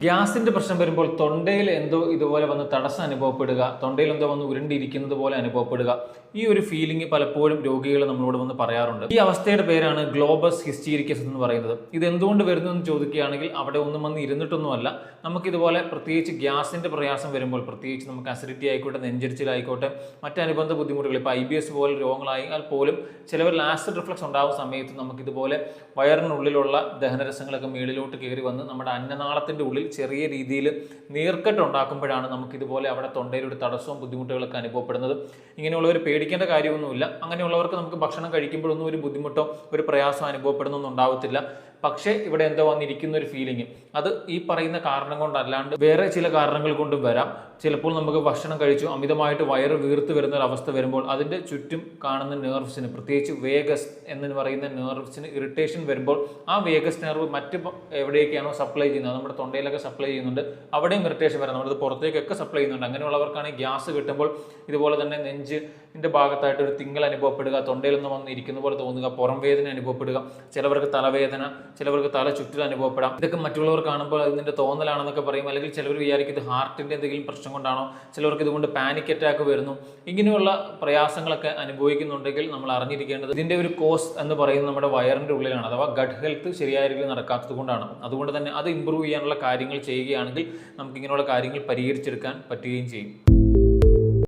ഗ്യാസിന്റെ പ്രശ്നം വരുമ്പോൾ തൊണ്ടയിൽ എന്തോ ഇതുപോലെ വന്ന് തടസ്സം അനുഭവപ്പെടുക, തൊണ്ടയിൽ എന്തോ വന്ന് ഉരുണ്ടിരിക്കുന്നത് പോലെ അനുഭവപ്പെടുക, ഈ ഒരു ഫീലിംഗ് പലപ്പോഴും രോഗികൾ നമ്മളോട് വന്ന് പറയാറുണ്ട്. ഈ അവസ്ഥയുടെ പേരാണ് ഗ്ലോബസ് ഹിസ്റ്റീരിക്കസ് എന്ന് പറയുന്നത്. ഇത് എന്തുകൊണ്ട് വരുന്നു എന്ന് ചോദിക്കുകയാണെങ്കിൽ അവിടെ ഒന്നും വന്ന് ഇരുന്നിട്ടൊന്നുമല്ല. നമുക്കിതുപോലെ പ്രത്യേകിച്ച് ഗ്യാസിന്റെ പ്രയാസം വരുമ്പോൾ, പ്രത്യേകിച്ച് നമുക്ക് അസിഡിറ്റി ആയിക്കോട്ടെ, നെഞ്ചരിച്ചിലായിക്കോട്ടെ, മറ്റനുബന്ധ ബുദ്ധിമുട്ടുകൾ, ഇപ്പോൾ IBS പോലെ രോഗങ്ങളായാൽ പോലും ചിലവരിൽ ആസിഡ് റിഫ്ലക്സ് ഉണ്ടാകുന്ന സമയത്ത് നമുക്കിതുപോലെ വയറിനുള്ളിലുള്ള ദഹനരസങ്ങളൊക്കെ മേളിലോട്ട് കയറി വന്ന് നമ്മുടെ അന്നനാളത്തിന്റെ ഉള്ളിൽ ചെറിയ രീതിയിൽ നീർക്കെട്ട് ഉണ്ടാക്കുമ്പോഴാണ് നമുക്കിതുപോലെ അവിടെ തൊണ്ടയിലൊരു തടസ്സവും ബുദ്ധിമുട്ടുകളൊക്കെ അനുഭവപ്പെടുന്നത്. ഇങ്ങനെയുള്ളവർ പേടിക്കേണ്ട കാര്യമൊന്നുമില്ല. അങ്ങനെയുള്ളവർക്ക് നമുക്ക് ഭക്ഷണം കഴിക്കുമ്പോഴൊന്നും ഒരു ബുദ്ധിമുട്ടോ ഒരു പ്രയാസം അനുഭവപ്പെടുന്നൊന്നും ഉണ്ടാവത്തില്ല. പക്ഷേ ഇവിടെ എന്തോ വന്നിരിക്കുന്ന ഒരു ഫീലിംഗ്, അത് ഈ പറയുന്ന കാരണം കൊണ്ടല്ലാണ്ട് വേറെ ചില കാരണങ്ങൾ കൊണ്ടും വരാം. ചിലപ്പോൾ നമുക്ക് ഭക്ഷണം കഴിച്ചു അമിതമായിട്ട് വയറ് വീർത്ത് വരുന്ന ഒരു അവസ്ഥ വരുമ്പോൾ അതിൻ്റെ ചുറ്റും കാണുന്ന നെർവ്സിന്, പ്രത്യേകിച്ച് വേഗസ് എന്ന് പറയുന്ന നെർവ്സിന് ഇറിറ്റേഷൻ വരുമ്പോൾ ആ വേഗസ് നെർവ് മറ്റ് എവിടേക്കാണോ സപ്ലൈ ചെയ്യുന്നത്, നമ്മുടെ തൊണ്ടയിലൊക്കെ സപ്ലൈ ചെയ്യുന്നുണ്ട്, അവിടെയും ഇറിറ്റേഷൻ വരാം. നമ്മളത് പുറത്തേക്കൊക്കെ സപ്ലൈ ചെയ്യുന്നുണ്ട്. അങ്ങനെയുള്ളവർക്കാണ് ഗ്യാസ് കിട്ടുമ്പോൾ ഇതുപോലെ തന്നെ നെഞ്ചിൻ്റെ ഭാഗത്തായിട്ട് ഒരു തിങ്ങൽ അനുഭവപ്പെടുക, തൊണ്ടയിൽ നിന്ന് വന്ന് ഇരിക്കുന്ന പോലെ തോന്നുക, പുറം വേദന അനുഭവപ്പെടുക, ചിലവർക്ക് തലവേദന, ചിലവർക്ക് തല ചുറ്റൽ അനുഭവപ്പെടാം. ഇതൊക്കെ മറ്റുള്ളവർ കാണുമ്പോൾ അതിൻ്റെ തോന്നലാണെന്നൊക്കെ പറയും. അല്ലെങ്കിൽ ചിലവർ വിചാരിക്കും ഇത് ഹാർട്ടിൻ്റെ എന്തെങ്കിലും പ്രശ്നം കൊണ്ടാണോ, ചിലവർക്ക് ഇതുകൊണ്ട് പാനിക് അറ്റാക്ക് വരുന്നു. ഇങ്ങനെയുള്ള പ്രയാസങ്ങളൊക്കെ അനുഭവിക്കുന്നുണ്ടെങ്കിൽ നമ്മൾ അറിഞ്ഞിരിക്കേണ്ടത് ഇതിൻ്റെ ഒരു കോസ് എന്ന് പറയുന്നത് നമ്മുടെ വയറിൻ്റെ ഉള്ളിലാണ്, അഥവാ ഗട്ട് ഹെൽത്ത് ശരിയായ രീതിയിൽ നടക്കാത്തത് കൊണ്ടാണ്. അതുകൊണ്ട് തന്നെ അത് ഇമ്പ്രൂവ് ചെയ്യാനുള്ള കാര്യങ്ങൾ ചെയ്യുകയാണെങ്കിൽ നമുക്ക് ഇങ്ങനെയുള്ള കാര്യങ്ങൾ പരിഹരിച്ചെടുക്കാൻ പറ്റുകയും ചെയ്യും.